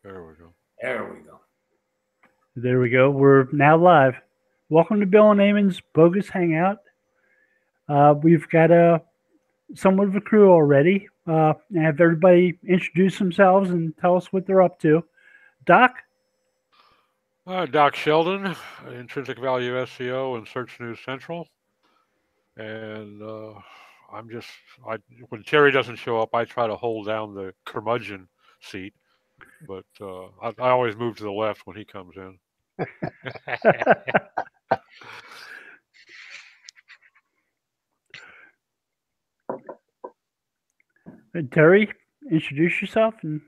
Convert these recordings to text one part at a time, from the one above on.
There we go. There we go. There we go. We're now live. Welcome to Bill and Ammon's Bogus Hangout. We've got somewhat of a crew already. Have everybody introduce themselves and tell us what they're up to. Doc? Doc Sheldon, Intrinsic Value SEO and Search News Central. And when Terry doesn't show up, I try to hold down the curmudgeon seat. But I always move to the left when he comes in. Terry, introduce yourself and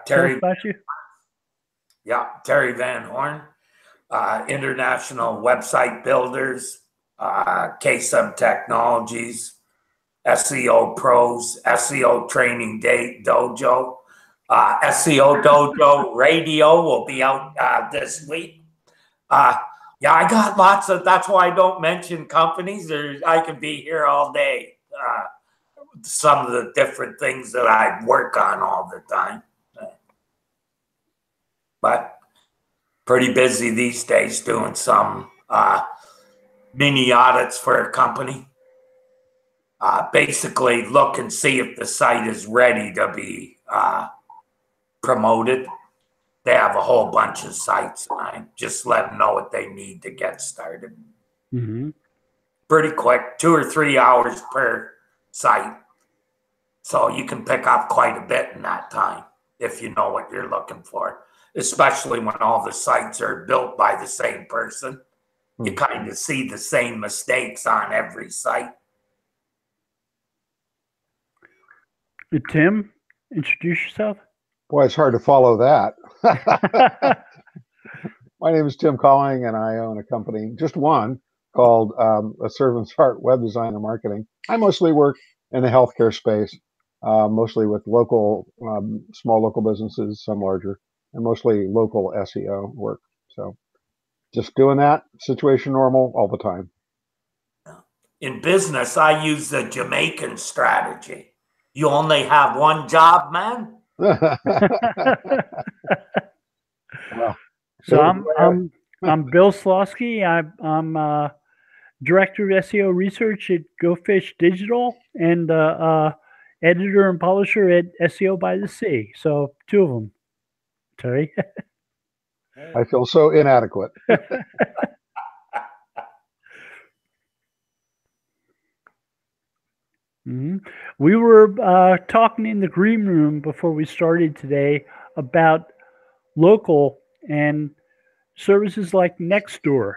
tell us about you. Yeah, Terry Van Horn, International Website Builders, KSub Technologies, SEO Pros, SEO Training Dojo. SEO Dojo Radio will be out this week. I got lots of, that's why I don't mention companies. I could be here all day. Some of the different things that I work on all the time. But pretty busy these days doing some mini audits for a company. Basically look and see if the site is ready to be promoted. They have a whole bunch of sites, and I just let them know what they need to get started. Mm-hmm. Pretty quick, 2 or 3 hours per site. So you can pick up quite a bit in that time if you know what you're looking for, especially when all the sites are built by the same person. Mm-hmm. You kind of see the same mistakes on every site. Tim, introduce yourself. Boy, it's hard to follow that. My name is Tim Calling, and I own a company, just one, called A Servant's Heart Web Design and Marketing. I mostly work in the healthcare space, mostly with local, small local businesses, some larger, and mostly local SEO work. So just doing that, situation normal all the time. In business, I use the Jamaican strategy. You only have one job, man. Well, so I'm Bill Slosky. I'm director of SEO research at Go Fish Digital and editor and publisher at SEO by the Sea. So 2 of them. Terry. I feel so inadequate. Mm-hmm. We were talking in the green room before we started today about local and services like Nextdoor,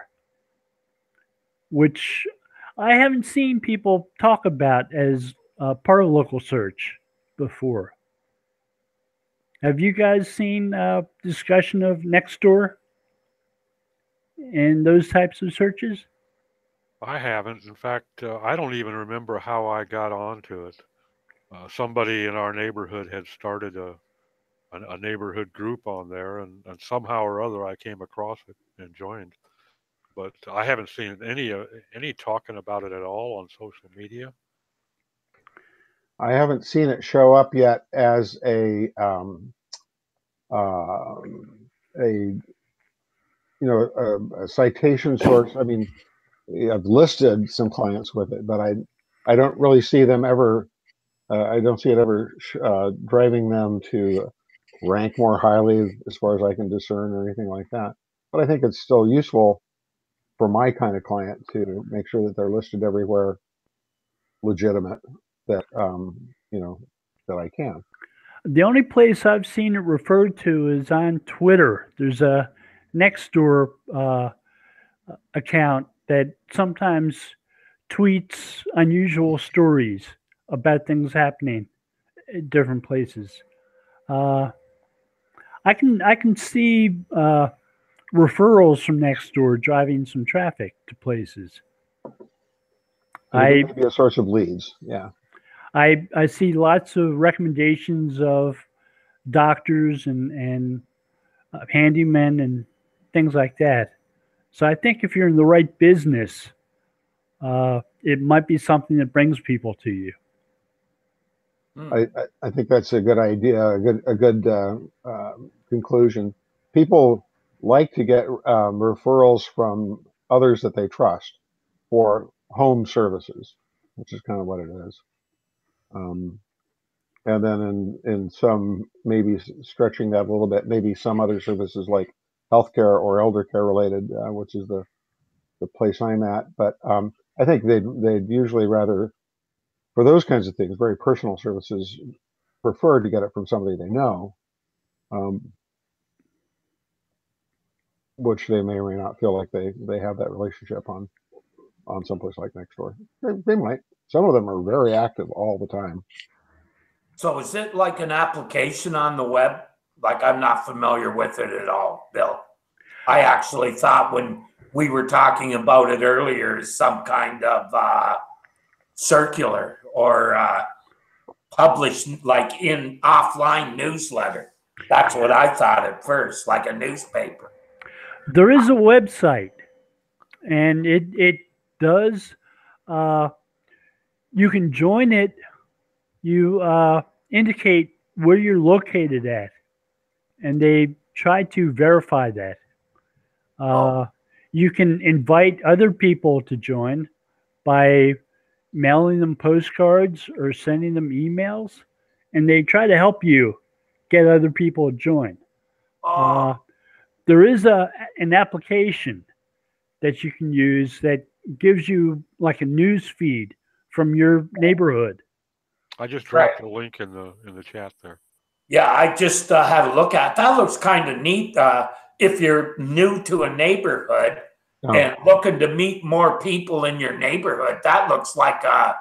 which I haven't seen people talk about as part of local search before. Have you guys seen discussion of Nextdoor and those types of searches? I haven't. In fact, I don't even remember how I got onto it. Somebody in our neighborhood had started a neighborhood group on there, and somehow or other I came across it and joined. But I haven't seen any talking about it at all on social media. I haven't seen it show up yet as a citation source. I mean, I've listed some clients with it, but I don't really see them ever. I don't see it ever driving them to rank more highly, as far as I can discern, or anything like that. But I think it's still useful for my kind of client to make sure that they're listed everywhere legitimate that that I can. The only place I've seen it referred to is on Twitter. There's a Nextdoor account that sometimes tweets unusual stories about things happening at different places. I can see referrals from Nextdoor driving some traffic to places. It may be a source of leads. Yeah. I see lots of recommendations of doctors and handymen and things like that. So I think if you're in the right business, it might be something that brings people to you. I think that's a good idea, a good conclusion. People like to get referrals from others that they trust for home services, which is kind of what it is. And then in some, maybe stretching that a little bit, maybe some other services like healthcare or elder care related, which is the place I'm at. But I think they'd usually rather, for those kinds of things, very personal services, prefer to get it from somebody they know, which they may or may not feel like they have that relationship on someplace like Nextdoor. They might. Some of them are very active all the time. So is it like an application on the web? Like, I'm not familiar with it at all, Bill. I actually thought when we were talking about it earlier, some kind of circular or published like in offline newsletter. That's what I thought at first, like a newspaper. There is a website, and it does. You can join it. You indicate where you're located at, and they try to verify that. You can invite other people to join by mailing them postcards or sending them emails, and they try to help you get other people to join. There is an application that you can use that gives you like a news feed from your neighborhood. I just dropped a link in the chat there. Yeah, I just had a look at it. That looks kind of neat. If you're new to a neighborhood and looking to meet more people in your neighborhood, that looks like the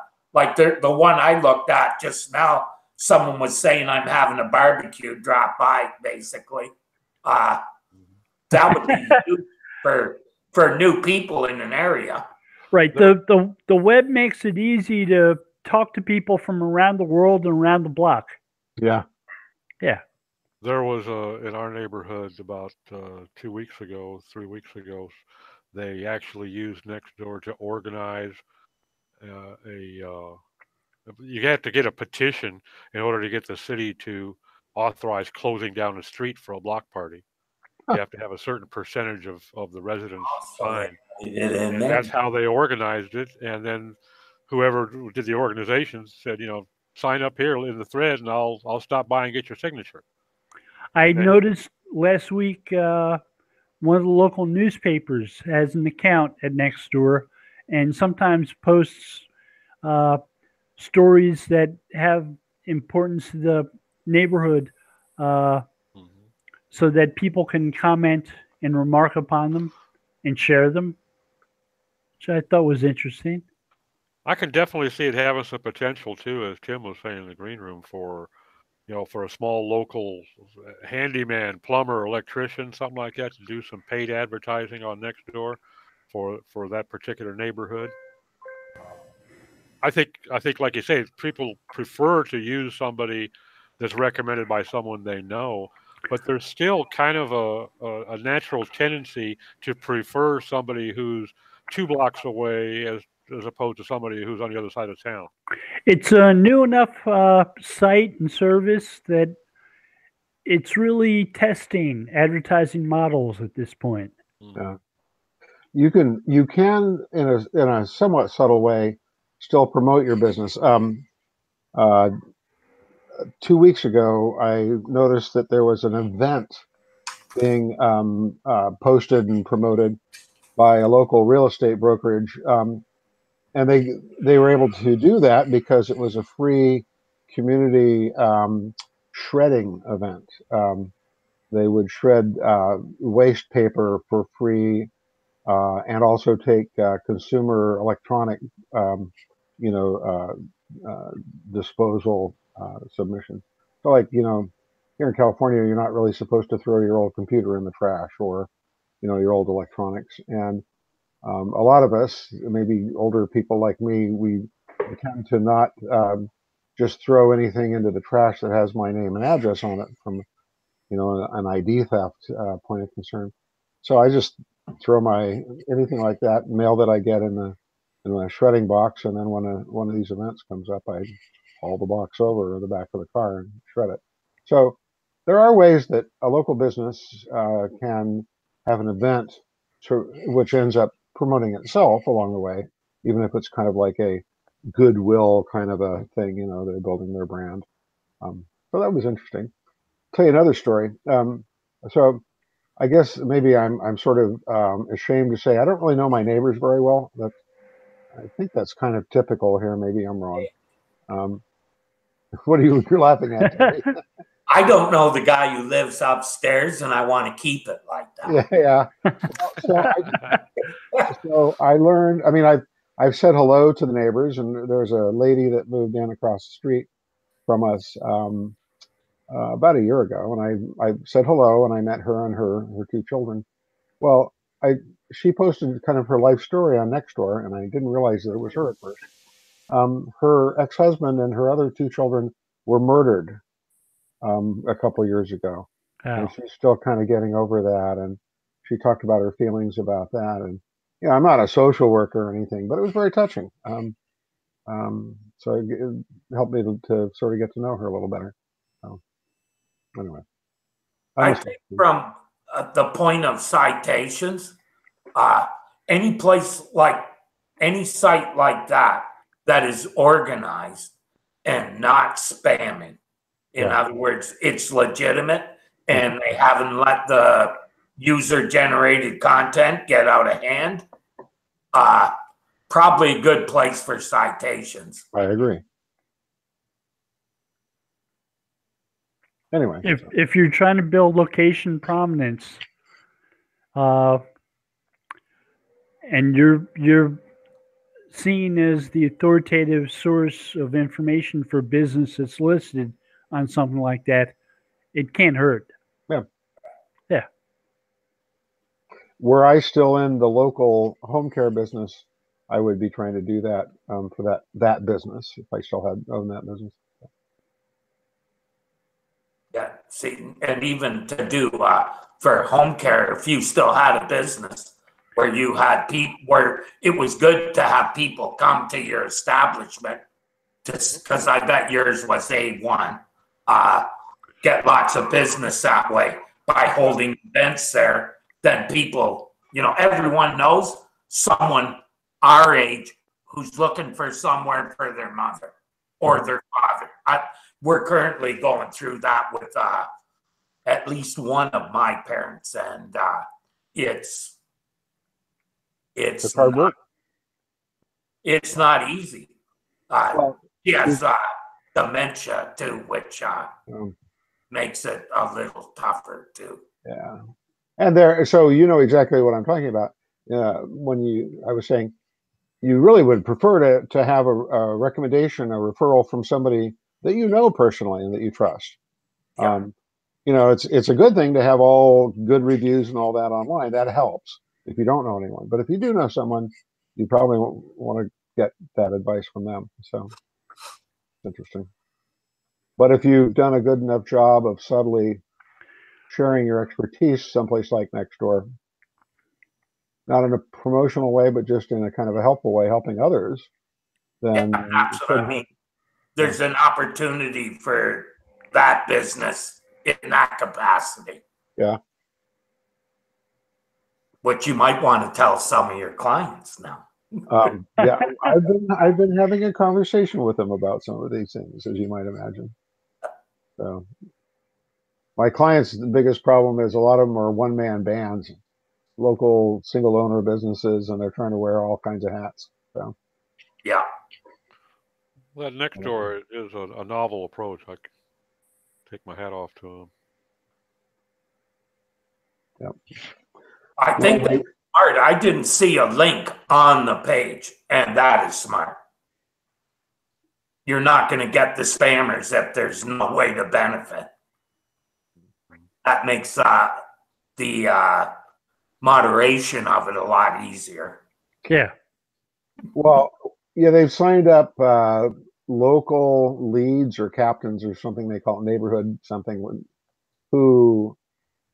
one I looked at just now. Someone was saying I'm having a barbecue, drop by, basically. That would be huge for new people in an area. Right. The web makes it easy to talk to people from around the world and around the block. Yeah. Yeah. There was in our neighborhood about 2 weeks ago, 3 weeks ago, they actually used Nextdoor to organize you have to get a petition in order to get the city to authorize closing down the street for a block party. You have to have a certain percentage of the residents sign. And that's how they organized it. And then whoever did the organization said, sign up here in the thread, and I'll stop by and get your signature. I noticed last week one of the local newspapers has an account at Nextdoor, and sometimes posts stories that have importance to the neighborhood, so that people can comment and remark upon them and share them, which I thought was interesting. I can definitely see it having some potential too, as Tim was saying in the green room, for a small local handyman, plumber, electrician, something like that, to do some paid advertising on Nextdoor for that particular neighborhood. I think, like you say, people prefer to use somebody that's recommended by someone they know, but there's still kind of a natural tendency to prefer somebody who's 2 blocks away as opposed to somebody who's on the other side of town. It's a new enough site and service that it's really testing advertising models at this point. You can in a somewhat subtle way still promote your business. 2 weeks ago, I noticed that there was an event being posted and promoted by a local real estate brokerage, and they were able to do that because it was a free community shredding event. They would shred waste paper for free, and also take consumer electronic, disposal submission. So, like, here in California, you're not really supposed to throw your old computer in the trash or, your old electronics. And a lot of us, maybe older people like me, we tend to not just throw anything into the trash that has my name and address on it from, an ID theft point of concern. So I just throw anything like that, mail that I get in my shredding box, and then when one of these events comes up, I haul the box over the back of the car and shred it. So there are ways that a local business can have an event which ends up promoting itself along the way, even if it's kind of like a goodwill kind of a thing. They're building their brand. So that was interesting. Tell you another story. So I guess maybe I'm sort of ashamed to say I don't really know my neighbors very well. I think that's kind of typical here. Maybe I'm wrong. What are you're laughing at, Terry? I don't know the guy who lives upstairs, and I want to keep it like that. Yeah. So I learned. I mean, I've said hello to the neighbors, and there's a lady that moved in across the street from us about a year ago, and I said hello, and I met her and her two children. Well, she posted kind of her life story on Nextdoor, and I didn't realize that it was her at first. Her ex-husband and her other two children were murdered a couple years ago, and she's still kind of getting over that. And she talked about her feelings about that. And I'm not a social worker or anything, but it was very touching. So it helped me to sort of get to know her a little better. So anyway, I think from the point of citations, any site like that is organized and not spamming. In other words, it's legitimate, and they haven't let the user-generated content get out of hand. Probably a good place for citations. I agree. Anyway, if you're trying to build location prominence, and you're seen as the authoritative source of information for business that's listed on something like that, it can't hurt. Yeah. Were I still in the local home care business, I would be trying to do that for that business if I still owned that business. Yeah, see, and even to do for home care, if you still had a business where you had people, where it was good to have people come to your establishment, because I bet yours was A1. Get lots of business that way by holding events there. Then people, everyone knows someone our age who's looking for somewhere for their mother or their father. We're currently going through that with at least one of my parents, and it's hard work. It's not easy. She has dementia too, which makes it a little tougher too. Yeah, and so you know exactly what I'm talking about. I was saying, you really would prefer to have a recommendation, a referral from somebody that you know personally and that you trust. Yeah. It's a good thing to have all good reviews and all that online. That helps if you don't know anyone. But if you do know someone, you probably want to get that advice from them. So it's interesting. But if you've done a good enough job of subtly sharing your expertise someplace like Nextdoor, not in a promotional way, but just in a kind of a helpful way, helping others, then that's what I mean. There's an opportunity for that business in that capacity. Yeah. Which you might want to tell some of your clients now. Yeah, I've been having a conversation with them about some of these things, as you might imagine. So my clients, the biggest problem is a lot of them are one-man bands, local single owner businesses, and they're trying to wear all kinds of hats. So yeah. That Nextdoor is a novel approach. I take my hat off to them. Yep. I think that's smart. I didn't see a link on the page, and that is smart. You're not going to get the spammers if there's no way to benefit. That makes the moderation of it a lot easier. Yeah. Well, yeah, they've signed up local leads or captains or something they call it, neighborhood something, who,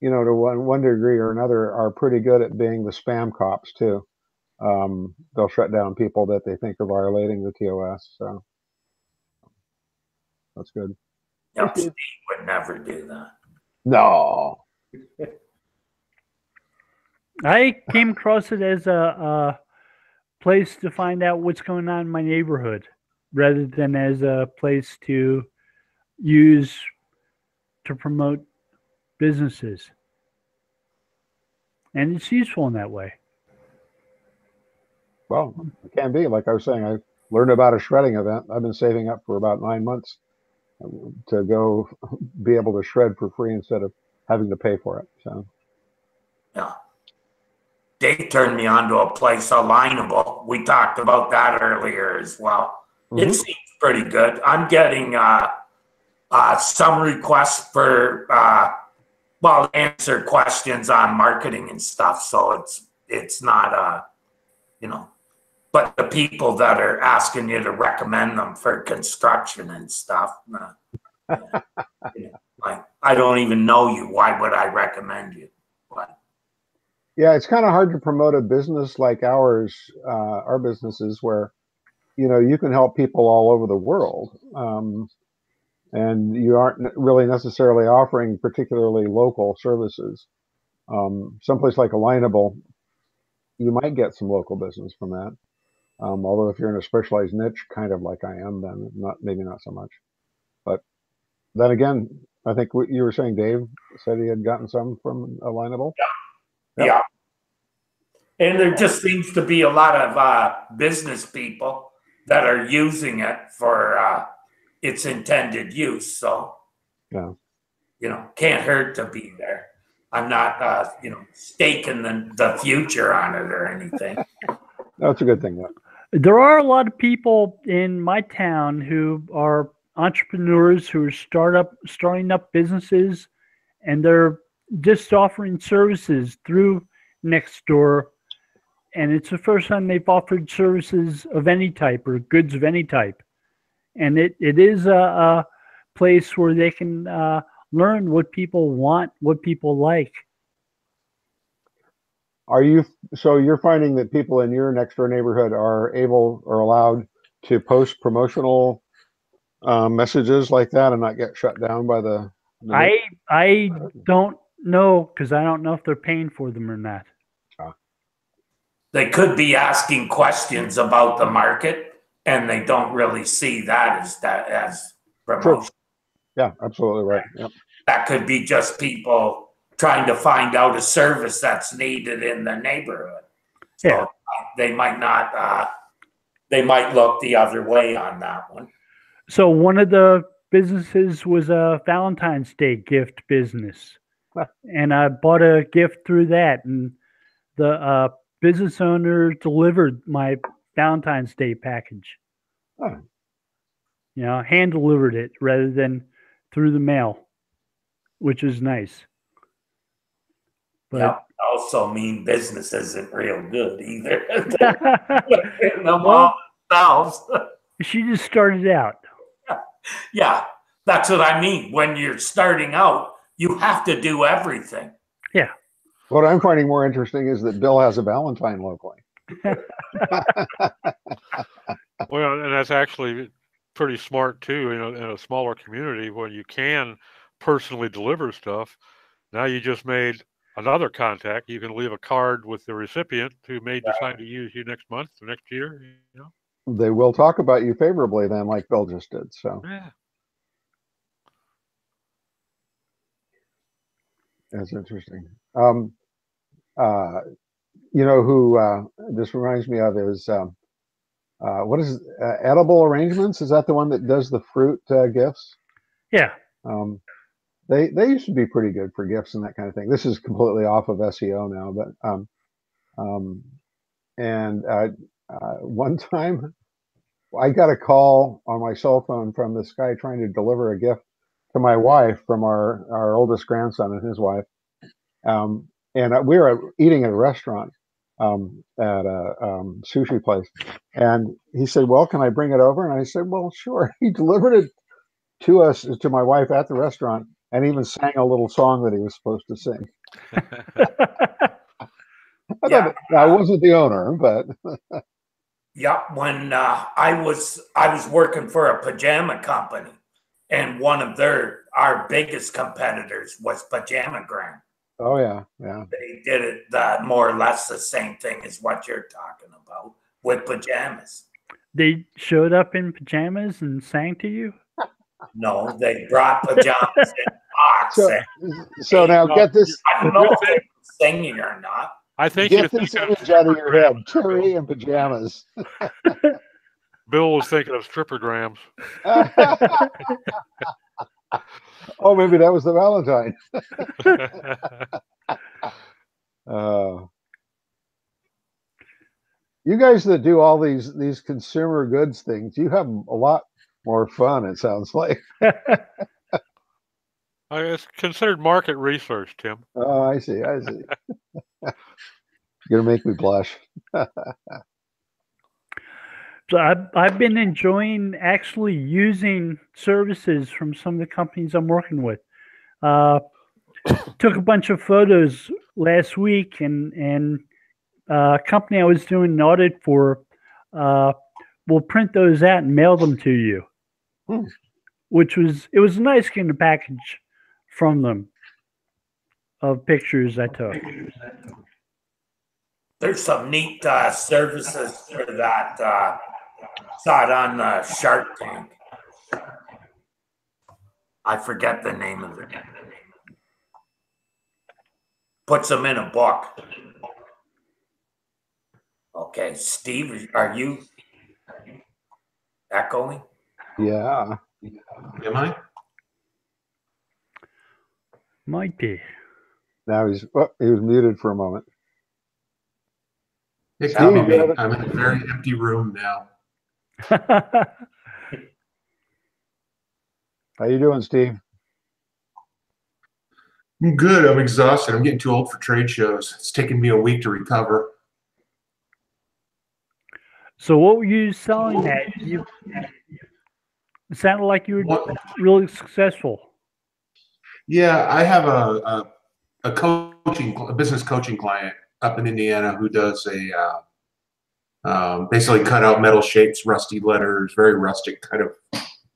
to one degree or another, are pretty good at being the spam cops too. They'll shut down people that they think are violating the TOS. So That's good. Yep, Steve would never do that. No. I came across it as a place to find out what's going on in my neighborhood rather than as a place to use to promote businesses. And it's useful in that way. Well, it can be. Like I was saying, I learned about a shredding event. I've been saving up for about 9 months to go be able to shred for free instead of having to pay for it. So, yeah. Dave turned me on to a place, Alignable. We talked about that earlier as well. It seems pretty good. I'm getting some requests for answer questions on marketing and stuff. So it's not but the people that are asking you to recommend them for construction and stuff, like, I don't even know you. Why would I recommend you? But, yeah, it's kind of hard to promote a business like ours, our businesses, where you can help people all over the world, and you aren't really necessarily offering particularly local services. Someplace like Alignable, you might get some local business from that. Although if you're in a specialized niche, kind of like I am, then maybe not so much. But then again, I think what you were saying, Dave said he had gotten some from Alignable. Yeah. And there just seems to be a lot of business people that are using it for its intended use. So, can't hurt to be there. I'm not, staking the future on it or anything. That's a good thing, though. There are a lot of people in my town who are entrepreneurs who are starting up businesses, and they're just offering services through Nextdoor. And it's the first time they've offered services of any type or goods of any type. And it is a place where they can learn what people want, what people like. So you're finding that people in your next door neighborhood are able or allowed to post promotional messages like that and not get shut down by the I don't know, because I don't know if they're paying for them or not. They could be asking questions about the market, and they don't really see that as promotion. True. Yeah, absolutely right. Yep. That could be just people trying to find out a service that's needed in the neighborhood. So they might not. They might look the other way on that one. So one of the businesses was a Valentine's Day gift business, and I bought a gift through that, and the business owner delivered my Valentine's Day package. Hand delivered it rather than through the mail, which is nice. But also mean business isn't real good either. She just started out. Yeah, that's what I mean. When you're starting out, you have to do everything. Yeah. What I'm finding more interesting is that Bill has a Valentine locally. Well, and that's actually pretty smart too. In a smaller community where you can personally deliver stuff, now you just made another contact. You can leave a card with the recipient who may decide to use you next month or next year. They will talk about you favorably then, like Bill just did. So yeah, that's interesting. Who this reminds me of is what is Edible Arrangements? Is that the one that does the fruit gifts? Yeah. They used to be pretty good for gifts and that kind of thing. This is completely off of SEO now, but one time I got a call on my cell phone from this guy trying to deliver a gift to my wife from our oldest grandson and his wife. And we were eating at a restaurant at a sushi place. And he said, well, can I bring it over? And I said, well, sure. He delivered it to us, to my wife at the restaurant, and even sang a little song that he was supposed to sing. I wasn't the owner, but when I was working for a pajama company, and one of our biggest competitors was Pajamagram. Oh yeah, yeah. They did it more or less the same thing as what you're talking about with pajamas. They showed up in pajamas and sang to you? No, they brought pajamas in box. So now get this. I don't know if they were singing or not. I think Get this image out of your head. Terry in pajamas. Bill was thinking of strippergrams. Oh, maybe that was the Valentine. You guys that do all these consumer goods things, you have a lot more fun, it sounds like. It's considered market research, Tim. Oh, I see. You're gonna make me blush. So I've been enjoying actually using services from some of the companies I'm working with. Took a bunch of photos last week, and a company I was doing an audit for will print those out and mail them to you, it was nice getting a package from them of pictures I took. There's some neat services for that. Saw it on Shark Tank. I forget the name of it. Puts them in a book. Okay, Steve, are you echoing? Yeah. Am I? Might be. Now he was muted for a moment. It could be me. I'm in a very empty room now. How you doing, Steve? I'm good. I'm exhausted. I'm getting too old for trade shows. It's taken me a week to recover. So what were you selling at? It sounded like you were really successful. Yeah, I have a business coaching client up in Indiana who does basically cut out metal shapes, rusty letters, very rustic kind of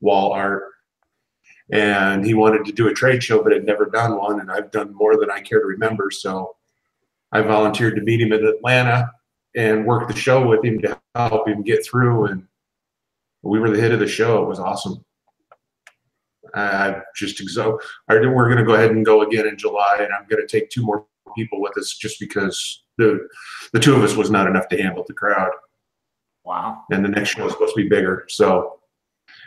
wall art. And he wanted to do a trade show, but had never done one. And I've done more than I care to remember. So I volunteered to meet him in Atlanta and work the show with him to help him get through. And we were the hit of the show. It was awesome. We're going to go ahead and go again in July, and I'm going to take 2 more people with us just because the 2 of us was not enough to handle the crowd. Wow. And the next show is supposed to be bigger. So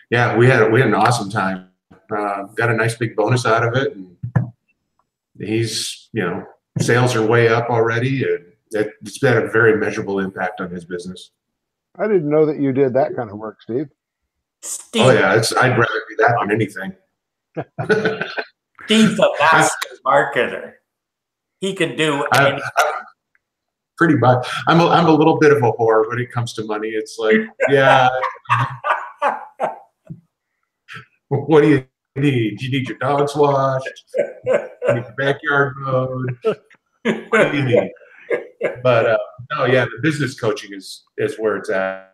yeah, we had an awesome time. Got a nice big bonus out of it, and he's, sales are way up already, and it's had a very measurable impact on his business. I didn't know that you did that kind of work, Steve. Oh yeah, I'd rather do that than anything. Steve's a master marketer. He can do anything. Pretty much. I'm a little bit of a whore when it comes to money. It's like, yeah. What do you need? You need your dogs washed. You need your backyard mowed. What do you need? But no, yeah, the business coaching is where it's at.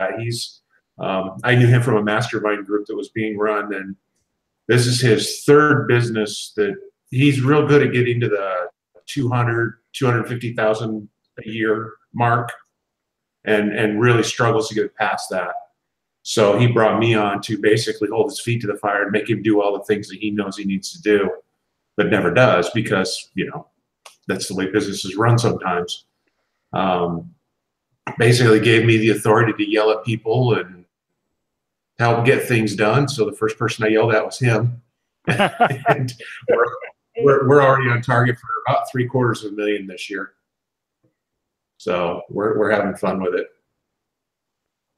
I knew him from a mastermind group that was being run, and this is his 3rd business that he's real good at getting to the 250,000 a year mark, and really struggles to get past that. So he brought me on to basically hold his feet to the fire and make him do all the things that he knows he needs to do, but never does because, that's the way businesses run sometimes. Basically gave me the authority to yell at people and help get things done. So the first person I yelled at was him. And we're already on target for about $750,000 this year. So we're having fun with it.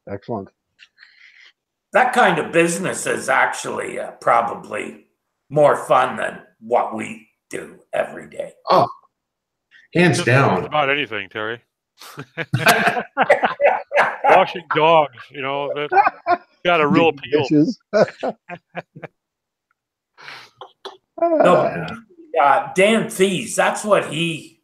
Excellent. That kind of business is actually probably more fun than what we do every day. Oh, hands down. About anything, Terry. Washing dogs, that got a real appeal. Dan Thies, that's what he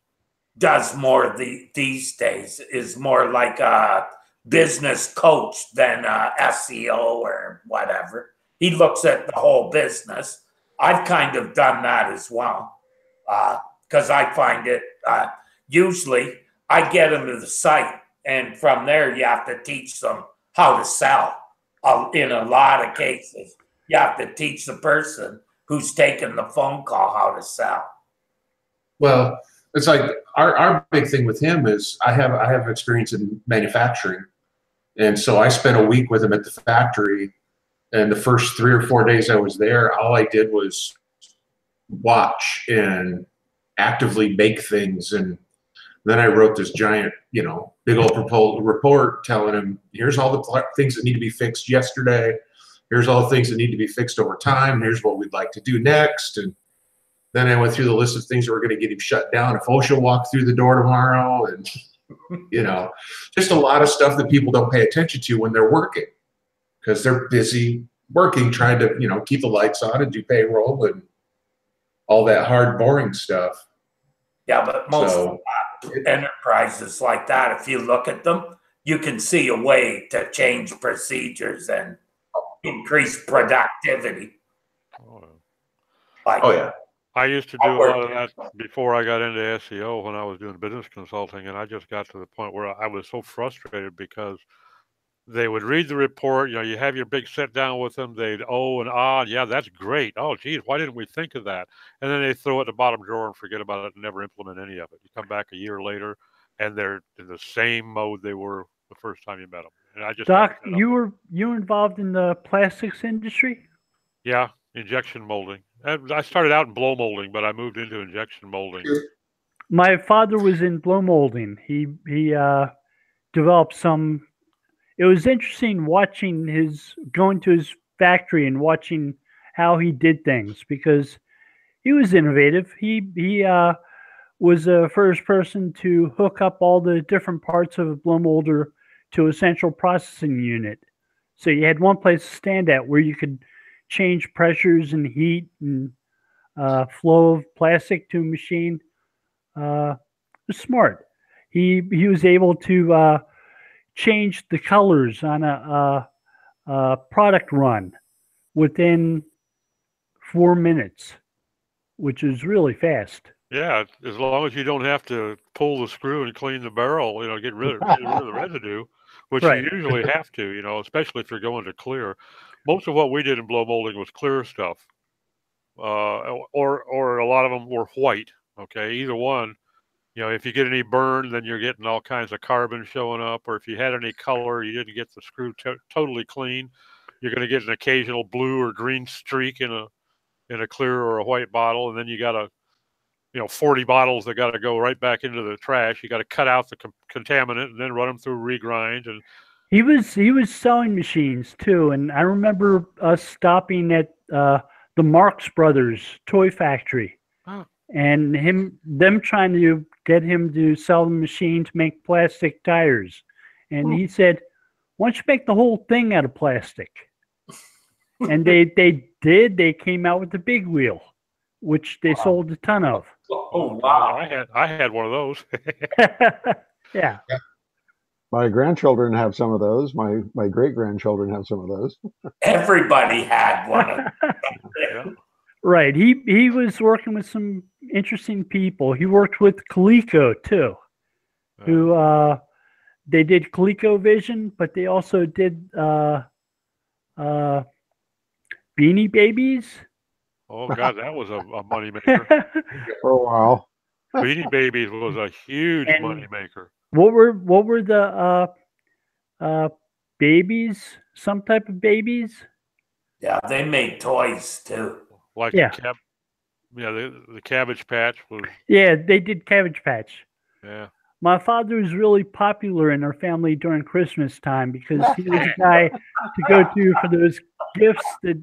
does more these days, is more like a business coach than SEO or whatever. he looks at the whole business. I've kind of done that as well, because I find it, usually I get them to the site, and from there you have to teach them how to sell. In a lot of cases, you have to teach the person who's taking the phone call how to sell. Well, it's like our big thing with him is I have experience in manufacturing. And so I spent a week with him at the factory, and the first 3 or 4 days I was there, all I did was watch and actively make things. And then I wrote this giant, big old proposal report telling him, here's all the things that need to be fixed yesterday. Here's all the things that need to be fixed over time. Here's what we'd like to do next. And then I went through the list of things that were going to get him shut down if OSHA walked through the door tomorrow. And, just a lot of stuff that people don't pay attention to when they're working, because they're busy working, trying to, keep the lights on and do payroll and all that hard, boring stuff. Yeah, but most enterprises like that, if you look at them, you can see a way to change procedures and increase productivity. Oh yeah. I used to do a lot of that before I got into SEO when I was doing business consulting, and I just got to the point where I was so frustrated because they would read the report. You have your big sit down with them. They'd and ah, yeah, that's great. Oh, geez, why didn't we think of that? And then they throw it in the bottom drawer and forget about it and never implement any of it. You come back a year later, and they're in the same mode they were the first time you met them. And I just Doc, you were involved in the plastics industry? Yeah, injection molding. I started out in blow molding, but I moved into injection molding. My father was in blow molding. He developed some. It was interesting watching going to his factory and watching how he did things, because he was innovative. He was the first person to hook up all the different parts of a blow molder to a central processing unit. So you had one place to stand at where you could change pressures and heat and flow of plastic to a machine. It was smart. He was able to change the colors on a product run within 4 minutes, which is really fast. Yeah, as long as you don't have to pull the screw and clean the barrel, get rid of the residue, which Right. you usually have to, especially if you're going to clear. Most of what we did in blow molding was clear stuff, or a lot of them were white. Okay, either one. If you get any burn, then you're getting all kinds of carbon showing up, or if you had any color, you didn't get the screw totally clean, you're going to get an occasional blue or green streak in a clear or a white bottle, and then you got 40 bottles that got to go right back into the trash. You got to cut out the contaminant and then run them through regrind. And he was selling machines too, and I remember us stopping at the Marx Brothers toy factory, and them trying to get him to sell the machine to make plastic tires, and he said, "Why don't you make the whole thing out of plastic?" And they did. They came out with the big wheel, which they sold a ton of. Oh wow! I had one of those. Yeah. My grandchildren have some of those. My great grandchildren have some of those. Everybody had one of them. Yeah. Right. He was working with some interesting people. He worked with Coleco too, who they did ColecoVision, but they also did Beanie Babies. Oh God, that was a money maker. For a while. Beanie Babies was a huge money maker. What were the babies? Some type of babies? Yeah, they made toys too. Like Yeah. The Cabbage Patch was. Yeah, they did Cabbage Patch. Yeah. My father was really popular in our family during Christmas time because he was a guy to go to for those gifts that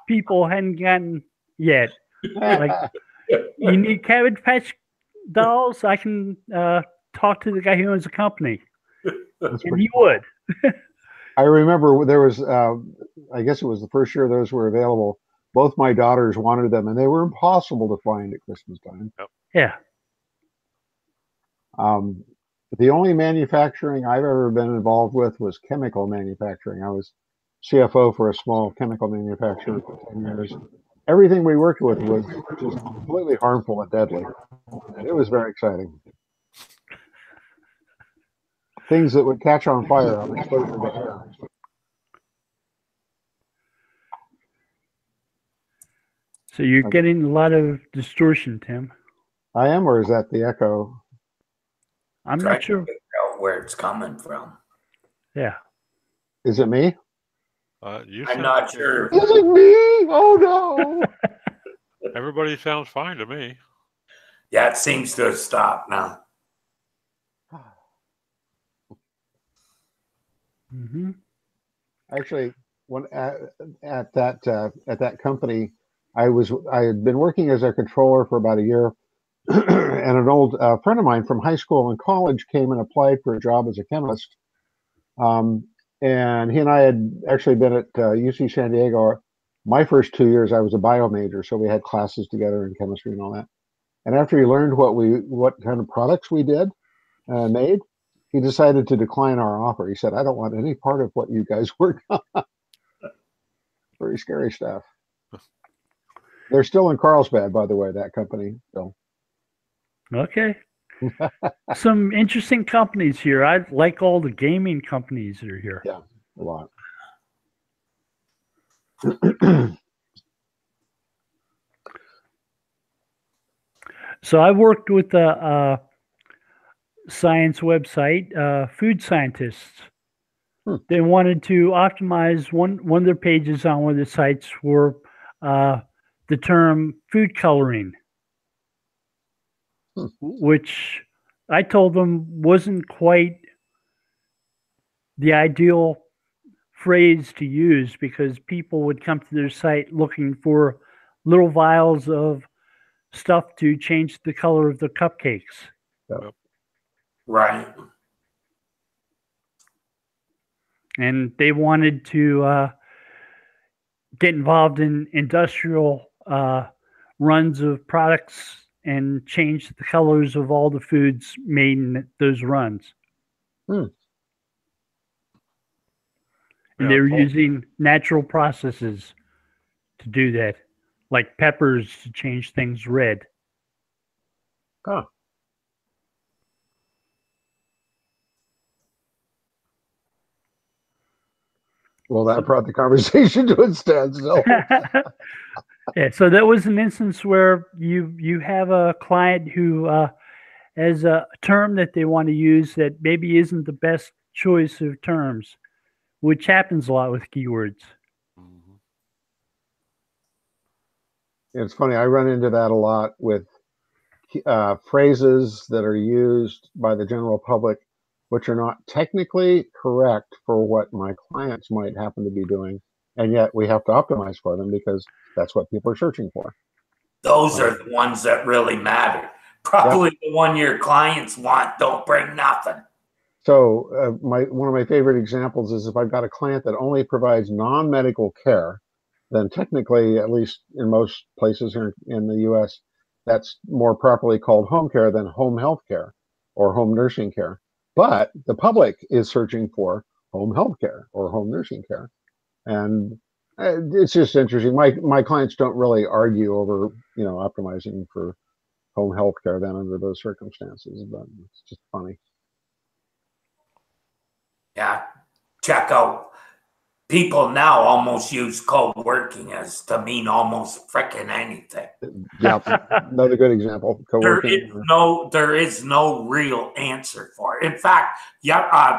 people hadn't gotten yet. Like, you need Cabbage Patch dolls? I can talk to the guy who owns the company. And he would. I remember there was, I guess it was the first year those were available. Both my daughters wanted them, and they were impossible to find at Christmas time. Yeah. The only manufacturing I've ever been involved with was chemical manufacturing. I was CFO for a small chemical manufacturer for 10 years. Everything we worked with was just completely harmful and deadly. And it was very exciting. Things that would catch on fire on exposure to air. So you're getting a lot of distortion, Tim. I am, or is that the echo? I'm not sure where it's coming from. Yeah. Is it me? I'm not sure. Is it me? Oh no! Everybody sounds fine to me. Yeah, it seems to have stopped now. Mm-hmm. Actually, when at that company, I had been working as a controller for about a year, and an old friend of mine from high school and college came and applied for a job as a chemist. And he and I had actually been at UC San Diego. My first 2 years, I was a bio major, so we had classes together in chemistry and all that. And after he learned what kind of products we made, he decided to decline our offer. He said, "I don't want any part of what you guys work on." Very scary stuff. They're still in Carlsbad, by the way, that company. So. Okay. Some interesting companies here. I like all the gaming companies that are here. Yeah, a lot. So I worked with a science website, food scientists. They wanted to optimize one of their pages on one of the sites for the term food coloring, which I told them wasn't quite the ideal phrase to use because people would come to their site looking for little vials of stuff to change the color of the cupcakes. Yep. Right. And they wanted to get involved in industrial runs of products and change the colors of all the foods made in those runs. And they were using natural processes to do that, like peppers to change things red. Huh. Well, that brought the conversation to a standstill. Yeah, so that was an instance where you have a client who has a term that they want to use that maybe isn't the best choice of terms, which happens a lot with keywords. It's funny. I run into that a lot with phrases that are used by the general public, which are not technically correct for what my clients might happen to be doing. And yet we have to optimize for them because that's what people are searching for. Those are the ones that really matter. Probably the one your clients want don't bring nothing. So one of my favorite examples is if I've got a client that only provides non-medical care, then technically, at least in most places here in the U.S., that's more properly called home care than home health care or home nursing care. But the public is searching for home health care or home nursing care. And it's just interesting. My clients don't really argue over, optimizing for home health care then under those circumstances, but it's just funny. Yeah. Check out. People now almost use co-working as to mean almost frickin' anything. Yeah, another good example. Co-working. There is no real answer for it. In fact,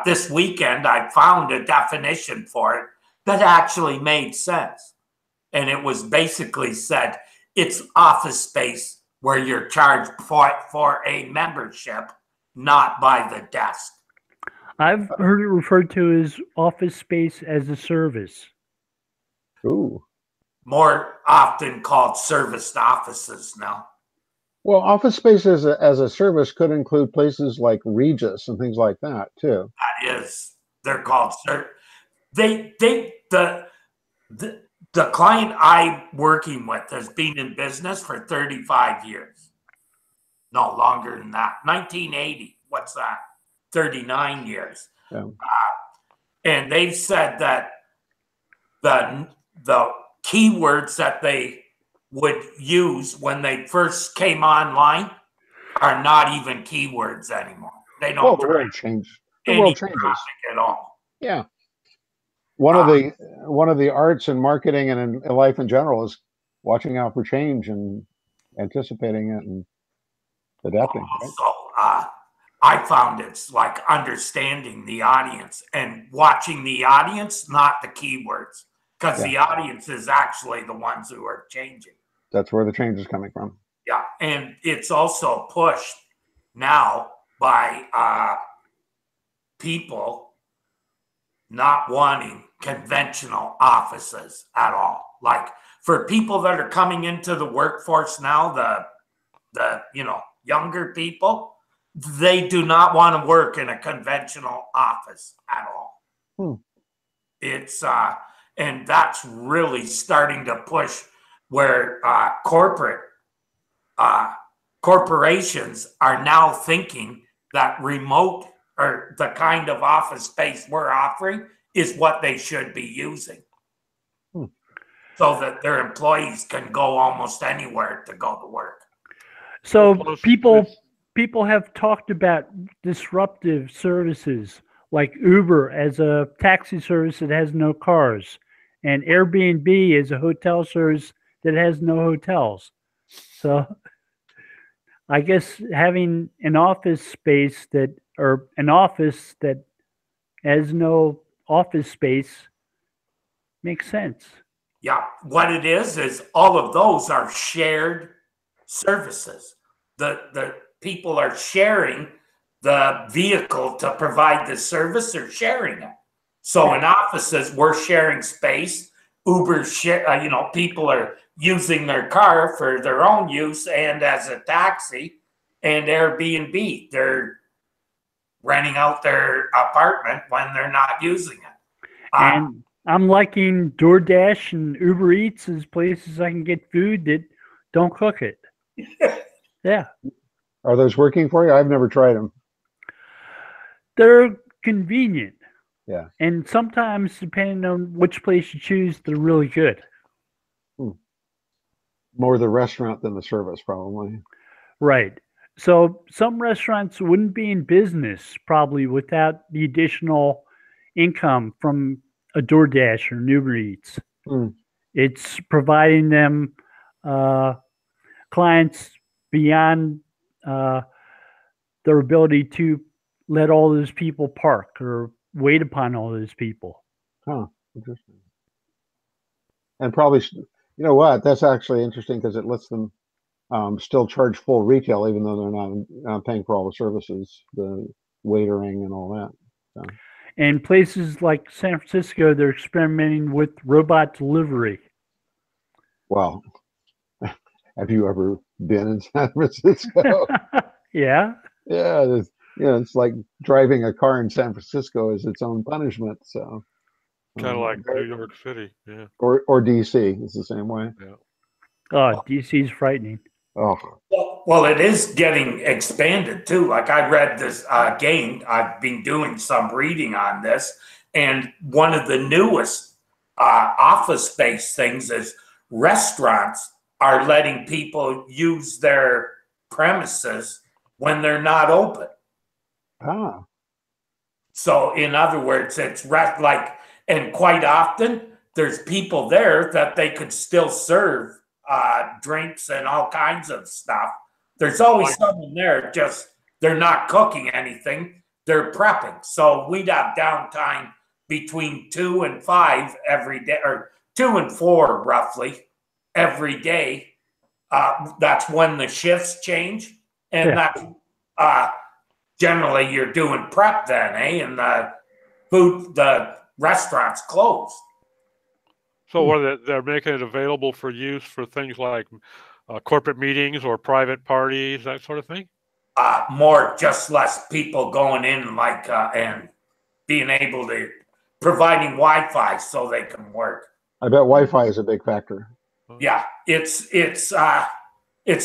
this weekend I found a definition for it that actually made sense. And it was basically said, it's office space where you're charged for a membership, not by the desk. I've heard it referred to as office space as a service. Ooh. More often called serviced offices now. Well, office space as a service could include places like Regis and things like that too. That is, they're called the client I'm working with has been in business for 35 years. No, longer than that. 1980. What's that? 39 years. Yeah. And they've said that the keywords that they would use when they first came online are not even keywords anymore. They don't the world changed. The any world changes traffic at all. Yeah. One of the arts in marketing and in life in general is watching out for change and anticipating it and adapting. Right? So I found it's like understanding the audience and watching the audience, not the keywords, because the audience is actually the ones who are changing. That's where the change is coming from. Yeah, and it's also pushed now by people not wanting conventional offices at all. Like for people that are coming into the workforce now, the younger people, they do not want to work in a conventional office at all. It's and that's really starting to push where corporations are now thinking that remote or the kind of office space we're offering is what they should be using, so that their employees can go almost anywhere to go to work. So people have talked about disruptive services like Uber as a taxi service that has no cars, and Airbnb is a hotel service that has no hotels. So I guess having an office space or an office that has no office space makes sense. Yeah, what it is all of those are shared services. The people are sharing the vehicle to provide the service, or sharing it. So in offices, we're sharing space. Uber, people are using their car for their own use and as a taxi. And Airbnb, they're renting out their apartment when they're not using it. And I'm liking DoorDash and Uber Eats as places I can get food that don't cook it. Yeah. Are those working for you? I've never tried them. They're convenient. Yeah. And sometimes, depending on which place you choose, they're really good. More the restaurant than the service, probably. Right. So some restaurants wouldn't be in business probably without the additional income from a DoorDash or an Uber Eats. It's providing them clients beyond their ability to let all those people park or wait upon all those people. Huh. Interesting. And probably, you know what? That's actually interesting because it lets them still charge full retail, even though they're not paying for all the services, the waitering and all that. So. And places like San Francisco, they're experimenting with robot delivery. Well, have you ever been in San Francisco? Yeah. Yeah. It's like driving a car in San Francisco is its own punishment. So kind of like New York City, yeah. Or DC is the same way. Yeah. Oh, DC is frightening. Oh. Well, it is getting expanded too. Like I read this again. I've been doing some reading on this, and one of the newest office space things is restaurants are letting people use their premises when they're not open. Ah. So, in other words, it's and quite often there's people there that they could still serve drinks and all kinds of stuff. There's always someone there, just they're not cooking anything, they're prepping. So we'd have downtime between 2 and 5 every day, or 2 and 4 roughly every day. That's when the shifts change, and that's generally you're doing prep then, and the restaurants closed. So they're making it available for use for things like corporate meetings or private parties, that sort of thing? Just less people going in, and being able to providing Wi-Fi so they can work. I bet Wi-Fi is a big factor. Yeah, it's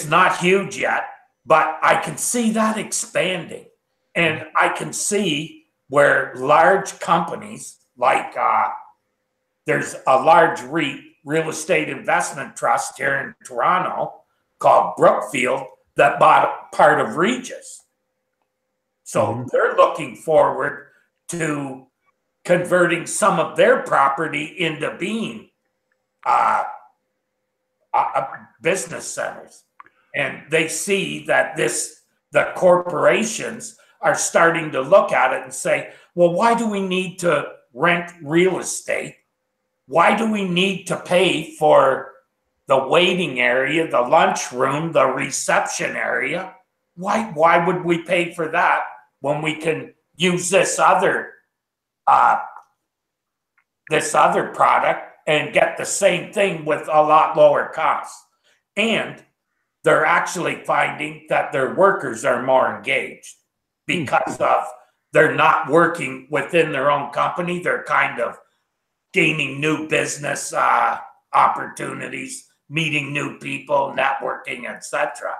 not huge yet, but I can see that expanding, and I can see where large companies like there's a large REIT, real estate investment trust here in Toronto called Brookfield that bought part of Regis. So they're looking forward to converting some of their property into being business centers. And they see that the corporations are starting to look at it and say, well, why do we need to rent real estate? Why do we need to pay for the waiting area, the lunchroom, the reception area? Why would we pay for that when we can use this other product and get the same thing with a lot lower costs? And they're actually finding that their workers are more engaged because of they're not working within their own company. They're kind of gaining new business opportunities, meeting new people, networking, etc.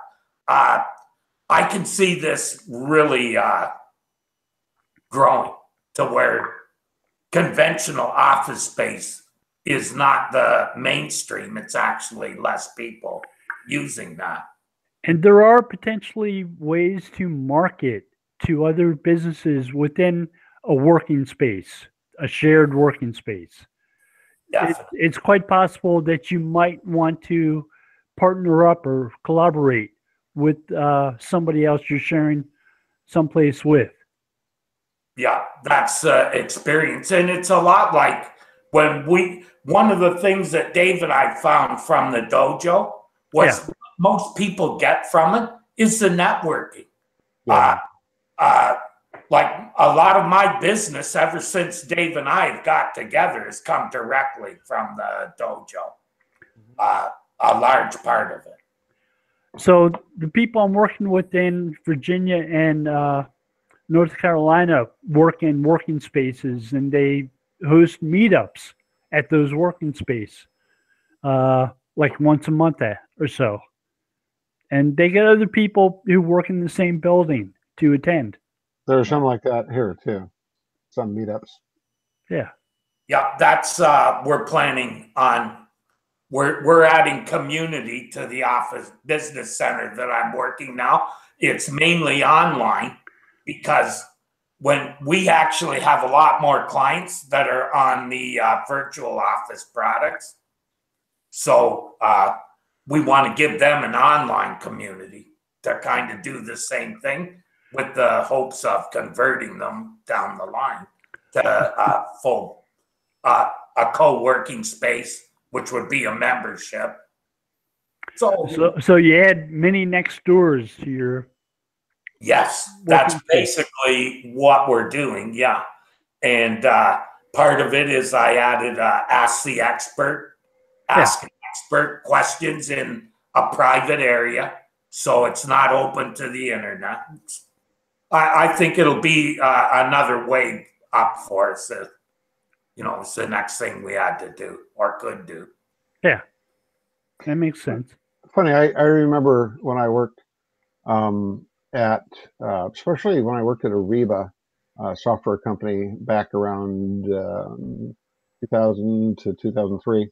I can see this really growing to where conventional office space is not the mainstream. It's actually less people using that. And there are potentially ways to market to other businesses within a working space, a shared working space. It's quite possible that you might want to partner up or collaborate with somebody else you're sharing someplace with. Yeah, that's experience. And it's a lot like one of the things that Dave and I found from the dojo was most people get from it is the networking. Yeah. Like a lot of my business ever since Dave and I have got together has come directly from the dojo. A large part of it. So the people I'm working with in Virginia and North Carolina work in working spaces, and they host meetups at those working space, like once a month or so. And they get other people who work in the same building to attend. There's some like that here too. Some meetups. Yeah. Yeah, that's we're planning on. We're adding community to the office business center that I'm working now. It's mainly online because when we actually have a lot more clients that are on the virtual office products. So we want to give them an online community to kind of do the same thing with the hopes of converting them down the line to a full, a co-working space, which would be a membership. So you add mini next doors to your. Yes, that's basically what we're doing. Yeah. And part of it is I added ask the expert, expert questions in a private area. So it's not open to the internet. I think it'll be another way up for us. It's the next thing we had to do or could do. Yeah, that makes sense. Funny, I remember when I worked especially when I worked at Ariba software company back around 2000 to 2003.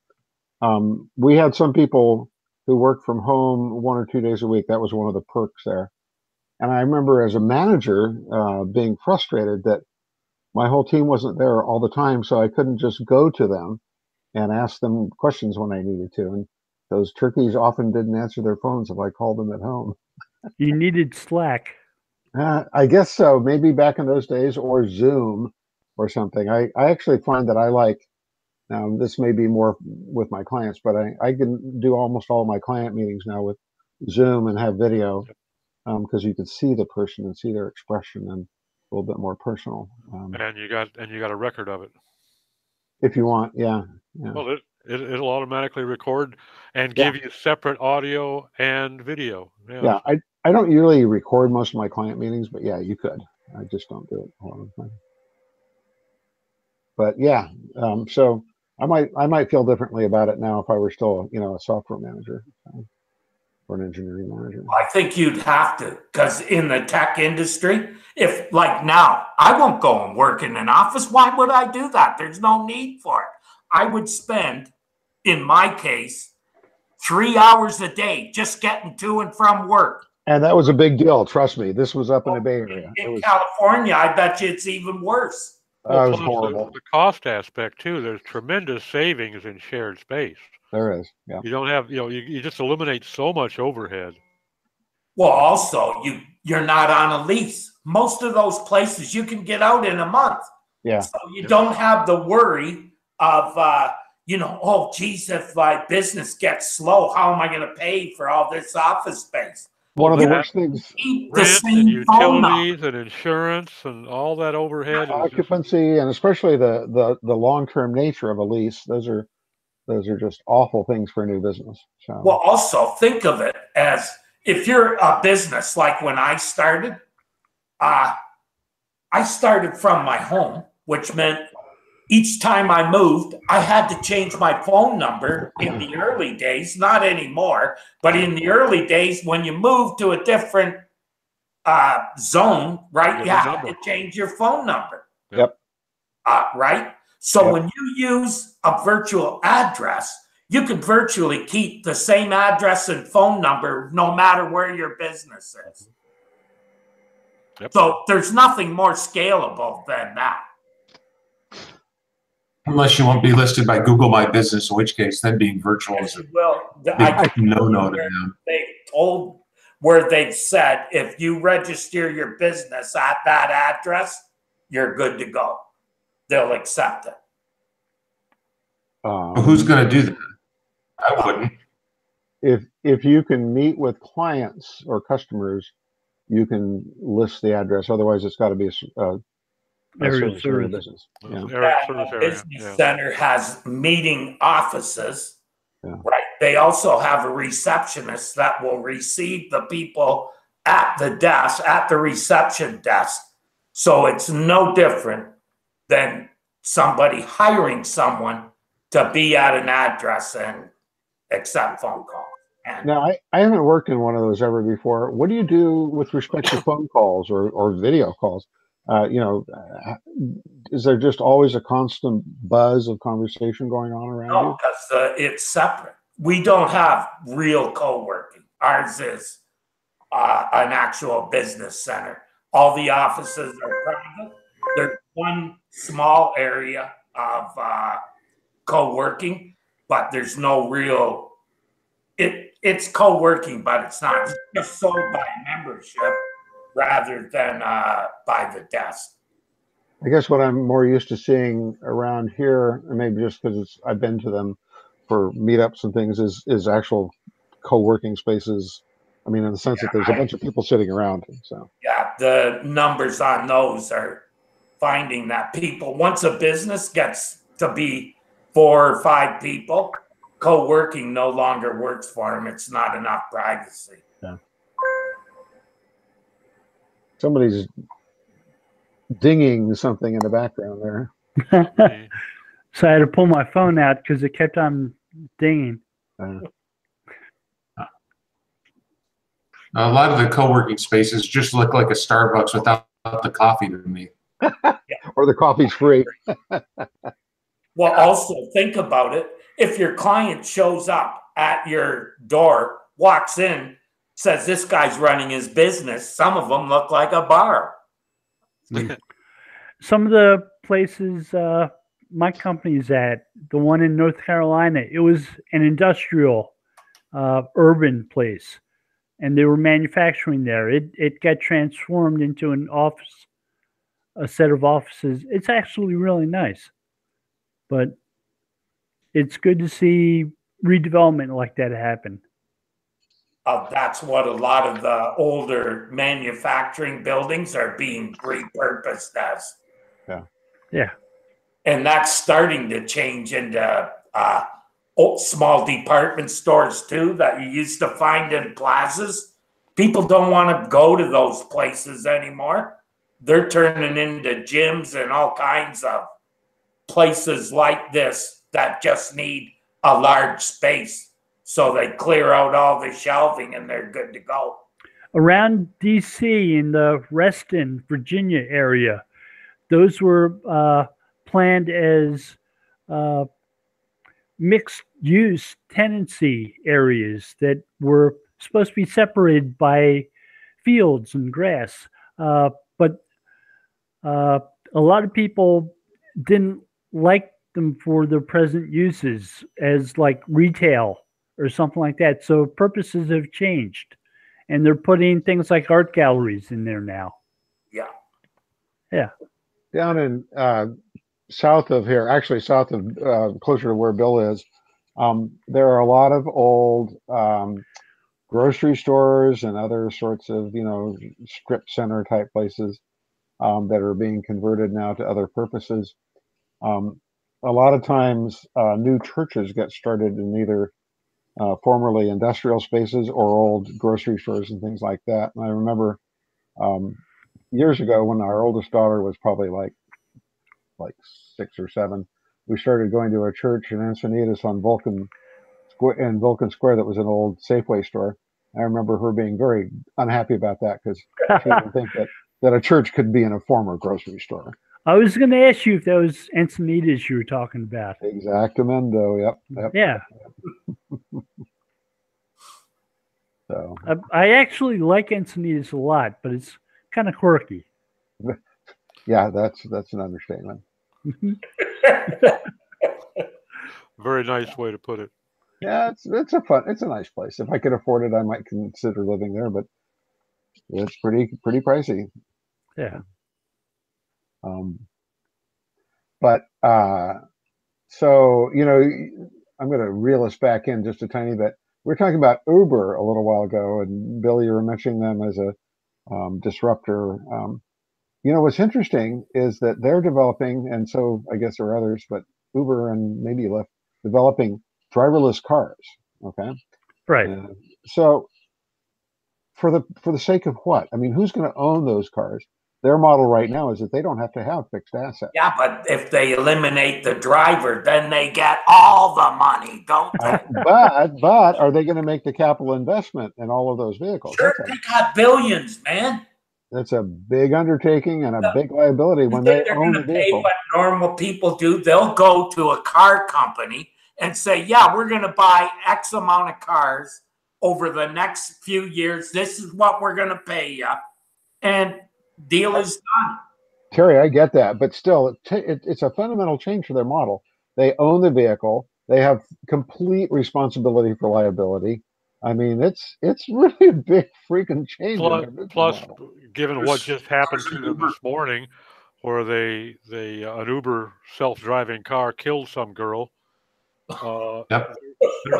We had some people who worked from home 1 or 2 days a week. That was one of the perks there. And I remember as a manager being frustrated that my whole team wasn't there all the time, so I couldn't just go to them and ask them questions when I needed to. And those turkeys often didn't answer their phones if I called them at home. You needed Slack. I guess so. Maybe back in those days, or Zoom or something. I actually find that I like, this may be more with my clients, but I can do almost all my client meetings now with Zoom and have video because you can see the person and see their expression and a little bit more personal. And you got a record of it. If you want, yeah. Well, it'll automatically record and give you separate audio and video. Yeah, I don't usually record most of my client meetings, but yeah, you could. I just don't do it a lot of the time. But yeah, so I might feel differently about it now if I were still, a software manager or an engineering manager. I think you'd have to, because in the tech industry, if like now, I won't go and work in an office. Why would I do that? There's no need for it. I would spend, in my case, 3 hours a day just getting to and from work. And that was a big deal. Trust me. This was up in the Bay Area. In California, I bet you it's even worse. It was plus horrible. The cost aspect too. There's tremendous savings in shared space. There is. Yeah. You don't have, you just eliminate so much overhead. Well, also, you're not on a lease. Most of those places you can get out in a month. Yeah. So you don't have the worry of, oh, geez, if my business gets slow, how am I going to pay for all this office space? One of the worst things. Rent and utilities and insurance and all that overhead. Occupancy and especially the long-term nature of a lease. Those are just awful things for a new business. So. Well, also think of it as if you're a business like when I started from my home, which meant each time I moved, I had to change my phone number in the early days, not anymore, but in the early days when you moved to a different zone, right, you had to change your phone number. Yep. Right? So when you use a virtual address, you can virtually keep the same address and phone number no matter where your business is. Yep. So there's nothing more scalable than that. Unless you won't be listed by Google My Business, in which case then being virtual is a big no-no to them. They've said if you register your business at that address, you're good to go. They'll accept it. Who's going to do that? I wouldn't. If you can meet with clients or customers, you can list the address. Otherwise, it's got to be a service area business. Business center has meeting offices, right? They also have a receptionist that will receive the people at the desk, at the reception desk. So it's no different than somebody hiring someone to be at an address and accept phone calls. Now, I haven't worked in one of those ever before. What do you do with respect to phone calls or video calls? Is there just always a constant buzz of conversation going on around you? No, because it's separate. We don't have real co-working. Ours is an actual business center. All the offices are private. There's one small area of co-working, but there's no real. It's co-working, but it's not. It's just sold by membership rather than by the desk. I guess what I'm more used to seeing around here, and maybe just because I've been to them for meetups and things, is actual co-working spaces. I mean, in the sense that there's a bunch of people sitting around. So yeah, the numbers on those are finding that people, once a business gets to be 4 or 5 people, co-working no longer works for them. It's not enough privacy. Yeah. Somebody's dinging something in the background there. So I had to pull my phone out because it kept on dinging. A lot of the co-working spaces just look like a Starbucks without the coffee to me. Or the coffee's free. Well, also think about it. If your client shows up at your door, walks in, says this guy's running his business, some of them look like a bar. Some of the places my company's at, the one in North Carolina, it was an industrial urban place, and they were manufacturing there. It got transformed into an office, a set of offices. It's actually really nice, but it's good to see redevelopment like that happen. That's what a lot of the older manufacturing buildings are being repurposed as. Yeah. And that's starting to change into small department stores too that you used to find in plazas. People don't want to go to those places anymore. They're turning into gyms and all kinds of places like this that just need a large space. So they clear out all the shelving and they're good to go. Around D.C. in the Reston, Virginia area, those were planned as mixed-use tenancy areas that were supposed to be separated by fields and grass. But a lot of people didn't like them for their present uses as like retail or something like that. So purposes have changed, and they're putting things like art galleries in there now. Yeah. Yeah. Down in south of here, actually south of closer to where Bill is, there are a lot of old grocery stores and other sorts of, strip center type places that are being converted now to other purposes. A lot of times, new churches get started in either formerly industrial spaces or old grocery stores and things like that. And I remember years ago when our oldest daughter was probably like 6 or 7, we started going to a church in Encinitas on Vulcan Square that was an old Safeway store. I remember her being very unhappy about that because she didn't think that a church could be in a former grocery store. I was going to ask you if that was Encinitas you were talking about. Exactamundo, yep. Yeah. So I actually like Encinitas a lot, but it's kind of quirky. Yeah, that's an understatement. Very nice way to put it. Yeah, it's a nice place. If I could afford it, I might consider living there, but it's pretty pricey. Yeah. But so I'm going to reel us back in just a tiny bit. We were talking about Uber a little while ago, and Bill, you were mentioning them as a disruptor. What's interesting is that they're developing, and so I guess there are others, but Uber and maybe Lyft developing driverless cars. Okay, right. So for the sake of what? I mean, who's going to own those cars? Their model right now is that they don't have to have fixed assets. Yeah, but if they eliminate the driver, then they get all the money, don't they? But are they going to make the capital investment in all of those vehicles? Sure, they got billions, man. That's a big undertaking and a big liability when they own the vehicle. What normal people do, they'll go to a car company and say, yeah, we're going to buy X amount of cars over the next few years. This is what we're going to pay you. And deal is done. Terry, I get that, but still, it's a fundamental change for their model. They own the vehicle. They have complete responsibility for liability. I mean, it's really a big freaking change. Plus, given what just happened to them this morning, where an Uber self-driving car killed some girl, they're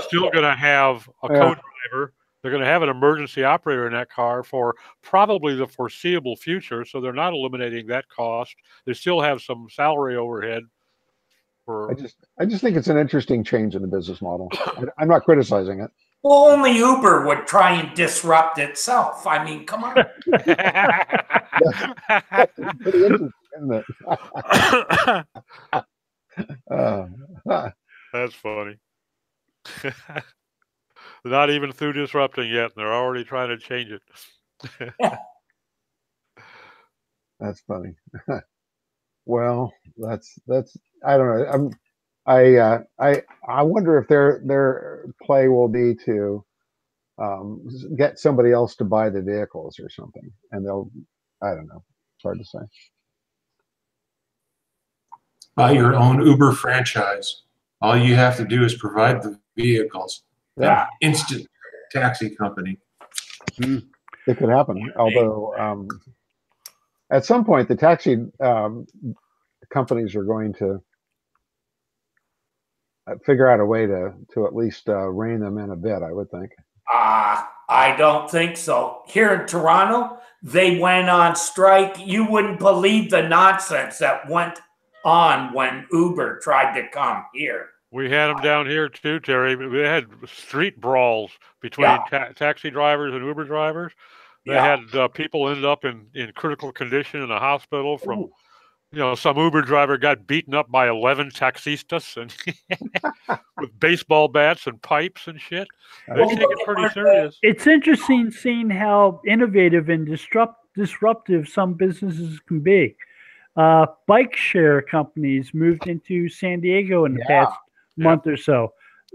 still going to have a co-driver. They're going to have an emergency operator in that car for probably the foreseeable future, so they're not eliminating that cost. They still have some salary overhead. I just think it's an interesting change in the business model. I'm not criticizing it. Well, only Uber would try and disrupt itself. I mean, come on. That's pretty interesting, isn't it? That's funny. They're not even through disrupting yet, and they're already trying to change it. That's funny. Well, that's I don't know. I wonder if their play will be to get somebody else to buy the vehicles or something, and I don't know. It's hard to say. Buy your own Uber franchise. All you have to do is provide the vehicles. Yeah. Instant taxi company. It could happen. Although at some point the taxi companies are going to figure out a way to at least rein them in a bit, I would think. I don't think so. Here in Toronto, they went on strike. You wouldn't believe the nonsense that went on when Uber tried to come here. We had them down here too, Terry. We had street brawls between taxi drivers and Uber drivers. They had people ended up in critical condition in a hospital from, some Uber driver got beaten up by 11 taxistas and with baseball bats and pipes and shit. They take it pretty serious. It's interesting seeing how innovative and disruptive some businesses can be. Bike share companies moved into San Diego in the past month or so.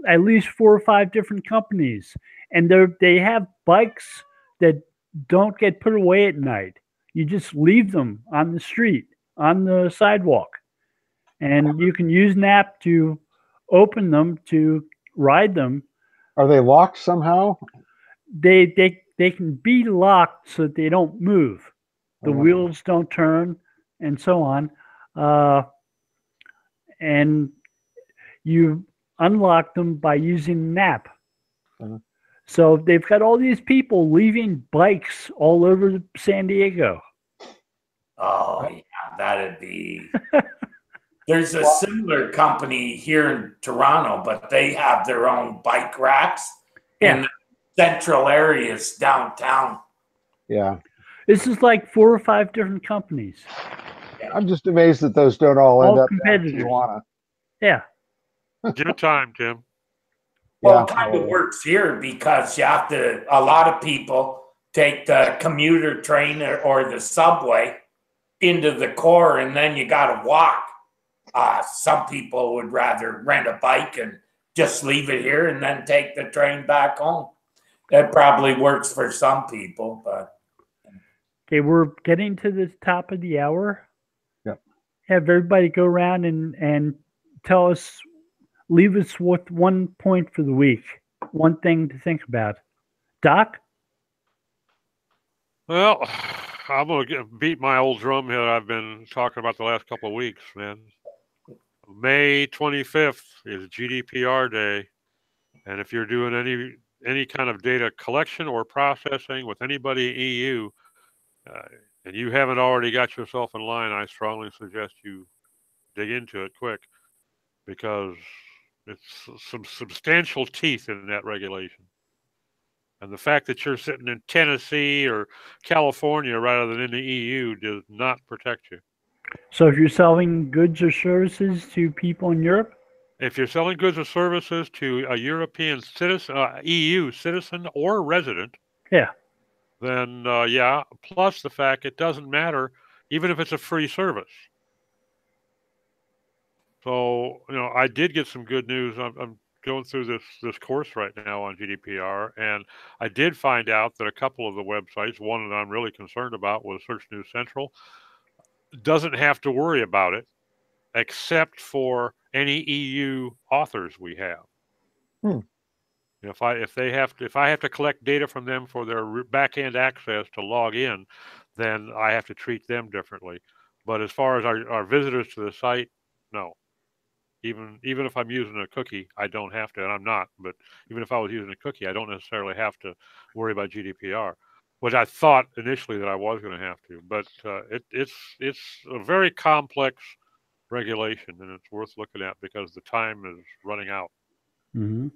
At least 4 or 5 different companies, and they have bikes that don't get put away at night. You just leave them on the street, on the sidewalk, and you can use an app to open them to ride them. Are they locked somehow? They can be locked so that they don't move. The wheels don't turn, and so on. And you unlock them by using an app. So they've got all these people leaving bikes all over San Diego. Oh, yeah, that'd be. There's a similar company here in Toronto, but they have their own bike racks in the central areas downtown. Yeah. This is like 4 or 5 different companies. I'm just amazed that those don't all end up competitors. in Tijuana. Yeah. Give it time, Tim. Well, it kind of works here because you have to, a lot of people take the commuter train or the subway into the core, and then you got to walk. Some people would rather rent a bike and just leave it here and then take the train back home. That probably works for some people, but. Okay, we're getting to the top of the hour. Yep. Have everybody go around and tell us, leave us with 1 point for the week, one thing to think about. Doc? Well, I'm going to beat my old drum here I've been talking about the last couple of weeks, man. May 25th is GDPR Day, and if you're doing any kind of data collection or processing with anybody in EU, and you haven't already got yourself in line, I strongly suggest you dig into it quick, because it's some substantial teeth in that regulation. And the fact that you're sitting in Tennessee or California rather than in the EU does not protect you. So if you're selling goods or services to people in Europe? If you're selling goods or services to a European citizen, EU citizen or resident, then plus the fact it doesn't matter even if it's a free service. So, I did get some good news. I'm going through this course right now on GDPR, and I did find out that a couple of the websites, one that I'm really concerned about was Search News Central, doesn't have to worry about it except for any EU authors we have. If I have to collect data from them for their back-end access to log in, then I have to treat them differently. But as far as our visitors to the site, no. Even if I'm using a cookie, I don't have to, and I'm not. But even if I was using a cookie, I don't necessarily have to worry about GDPR, which I thought initially that I was going to have to. But it's a very complex regulation, and it's worth looking at because the time is running out. Mm-hmm.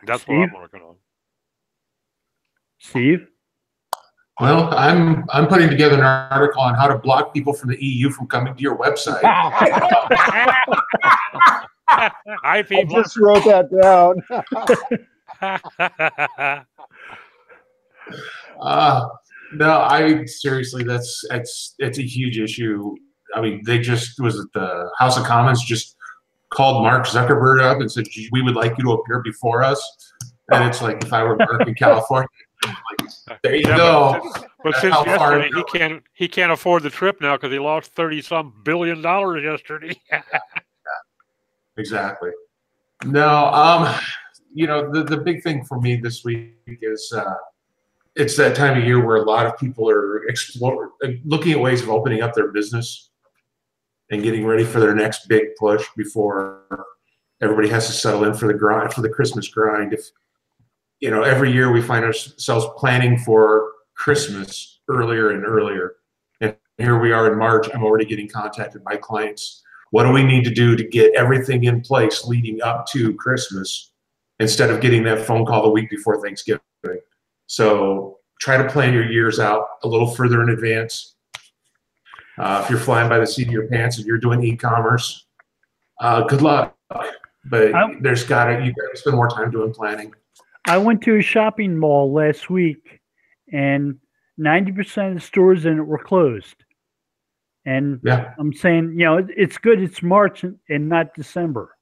That's Steve? what I'm working on. Steve? Well, I'm putting together an article on how to block people from the EU from coming to your website. I just wrote that down. No, I seriously, it's a huge issue. I mean, the House of Commons just called Mark Zuckerberg up and said, we would like you to appear before us. And it's like, if I were Mark in California, like, there you go. But since yesterday, he can't afford the trip now because he lost $30-some billion yesterday. Exactly. No, the big thing for me this week is it's that time of year where a lot of people are looking at ways of opening up their business and getting ready for their next big push before everybody has to settle in for the Christmas grind. Every year we find ourselves planning for Christmas earlier and earlier. And here we are in March, I'm already getting contacted by clients. What do we need to do to get everything in place leading up to Christmas instead of getting that phone call the week before Thanksgiving? So try to plan your years out a little further in advance. If you're flying by the seat of your pants and you're doing e-commerce, good luck. But you've got to spend more time doing planning. I went to a shopping mall last week, and 90% of the stores in it were closed. And I'm saying, it's good it's March and not December.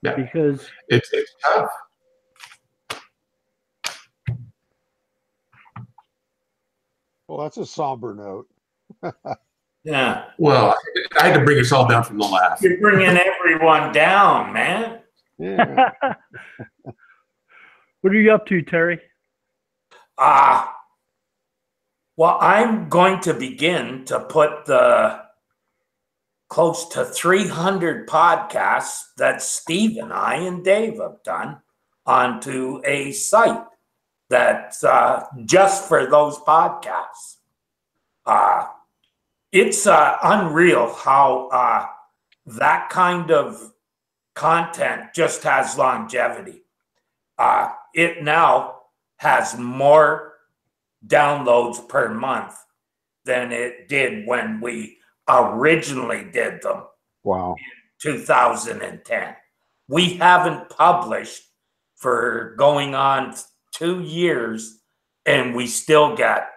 Yeah. Because It's tough. Well, that's a somber note. Yeah. Well, I had to bring us all down from the laugh. You're bringing everyone down, man. Yeah. what are you up to, Terry? Well, I'm going to begin to put the close to 300 podcasts that Steve and I and Dave have done onto a site that's just for those podcasts. It's unreal how that kind of content just has longevity. It now has more downloads per month than it did when we originally did them. Wow. 2010. We haven't published for going on 2 years, and we still get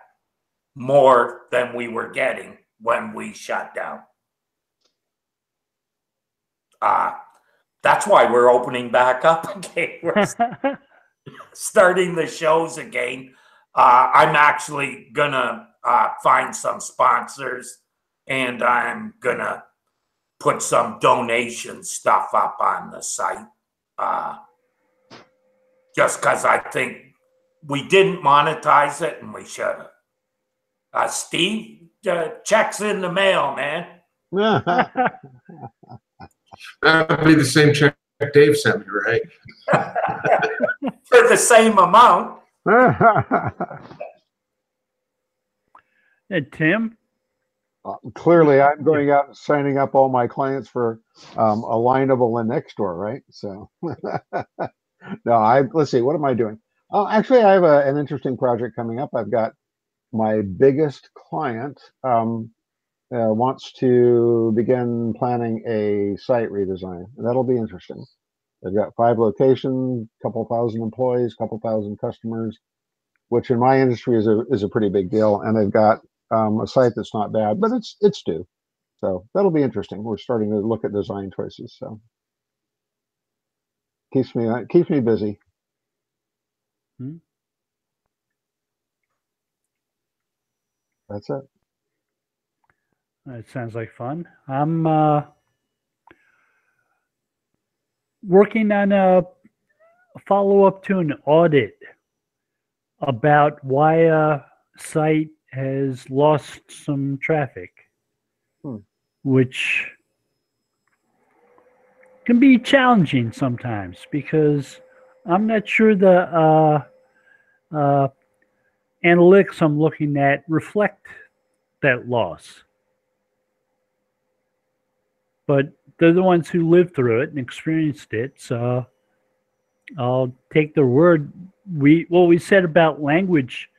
more than we were getting when we shut down. That's why we're opening back up again. We're starting the shows again. I'm actually gonna find some sponsors, and I'm gonna put some donation stuff up on the site. Just because I think we didn't monetize it and we should have. Steve, checks in the mail, man. That'd be the same check Dave sent me, right? For the same amount. Hey, Tim? Clearly, I'm going out and signing up all my clients for Alignable and Nextdoor, right? So, no, let's see, what am I doing? Oh, actually, I have an interesting project coming up. I've got my biggest client wants to begin planning a site redesign. And that'll be interesting. They've got 5 locations, couple thousand employees, couple thousand customers, which in my industry is a pretty big deal. And they've got a site that's not bad, but it's due. So that'll be interesting. We're starting to look at design choices. So keeps me busy. Hmm. That's it. It sounds like fun. I'm working on a follow-up to an audit about why a site has lost some traffic, which can be challenging sometimes because I'm not sure the analytics I'm looking at reflect that loss. But they're the ones who lived through it and experienced it, so I'll take their word. What we said about language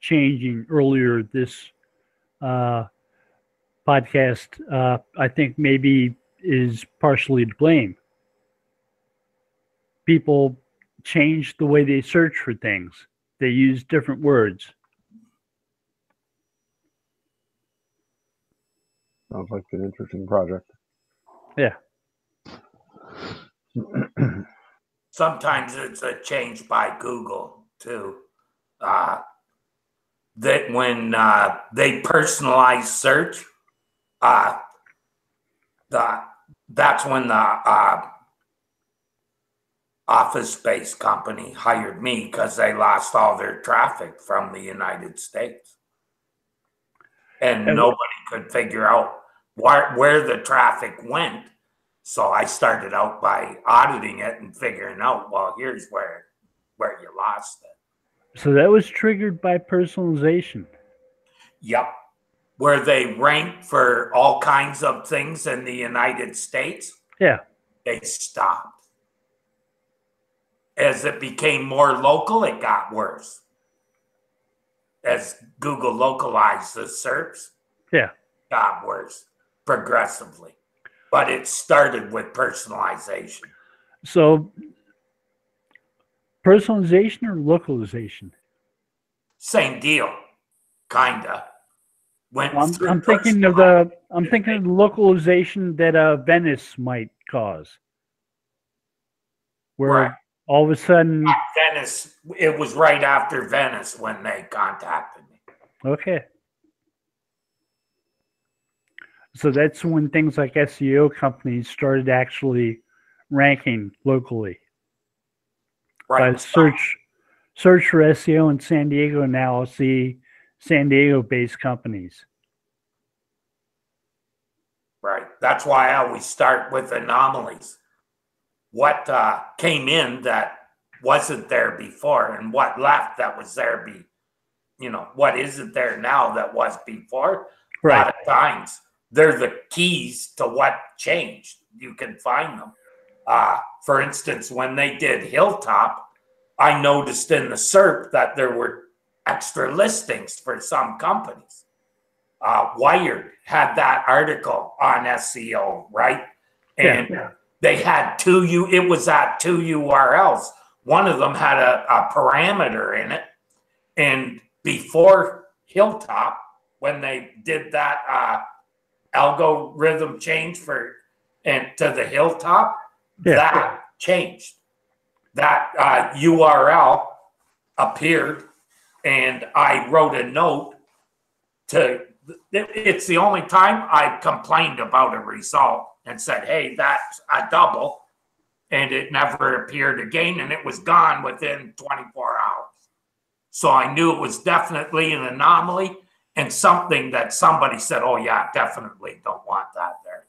changing earlier this podcast, I think maybe is partially to blame. People change the way they search for things. They use different words. Sounds like an interesting project. Yeah. Sometimes it's a change by Google too. That when they personalize search, that's when the office-based company hired me because they lost all their traffic from the United States, and nobody could figure out where the traffic went. So I started out by auditing it and figuring out, well, here's where you lost it. So that was triggered by personalization. Yep. Where they rank for all kinds of things in the United States. Yeah. They stopped. As it became more local, it got worse. As Google localized the search, yeah, it got worse progressively. But it started with personalization. So personalization or localization? Same deal, kinda. I'm thinking of the localization that Venice might cause. where Right. all of a sudden, Venice, it was right after Venice when they contacted me. okay. So that's when things like SEO companies started actually ranking locally. Right. By search for SEO in San Diego now, I'll see San Diego-based companies. Right. That's why I always start with anomalies. What came in that wasn't there before, and what left that was there what isn't there now that was before. A lot of times they're the keys to what changed. You can find them. For instance, when they did Hilltop, I noticed in the SERP that there were extra listings for some companies. Wired had that article on SEO, right? And they had it was at two URLs. One of them had a parameter in it. And before Hilltop, when they did that algorithm change to the Hilltop, that changed. That URL appeared, and I wrote a note it's the only time I complained about a result and said, hey, that's a double, and it never appeared again, and it was gone within 24 hours. So I knew it was definitely an anomaly and something that somebody said, oh, yeah, definitely don't want that there.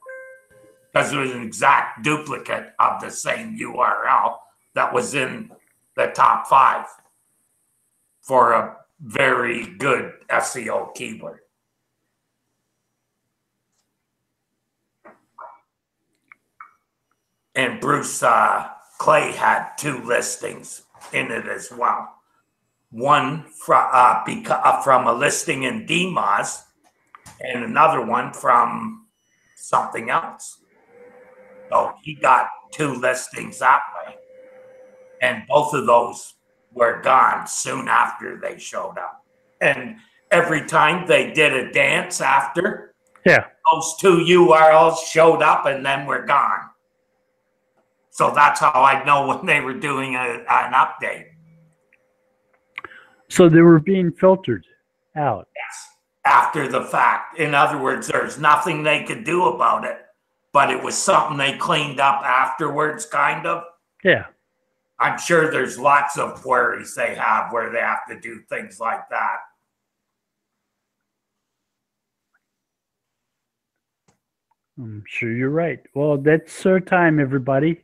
Because it was an exact duplicate of the same URL that was in the top 5 for a very good SEO keyword. And Bruce Clay had 2 listings in it as well. One from a listing in DMOZ and another one from something else. So he got 2 listings that way. And both of those were gone soon after they showed up. And every time they did a dance after, those 2 URLs showed up and then were gone. So that's how I know when they were doing an update. So they were being filtered out. Yes, after the fact. In other words, there's nothing they could do about it, but it was something they cleaned up afterwards, kind of. Yeah. I'm sure there's lots of queries they have where they have to do things like that. I'm sure you're right. Well, that's our time, everybody.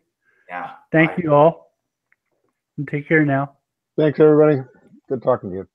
Yeah. Thank you all. And take care now. Thanks, everybody. Good talking to you.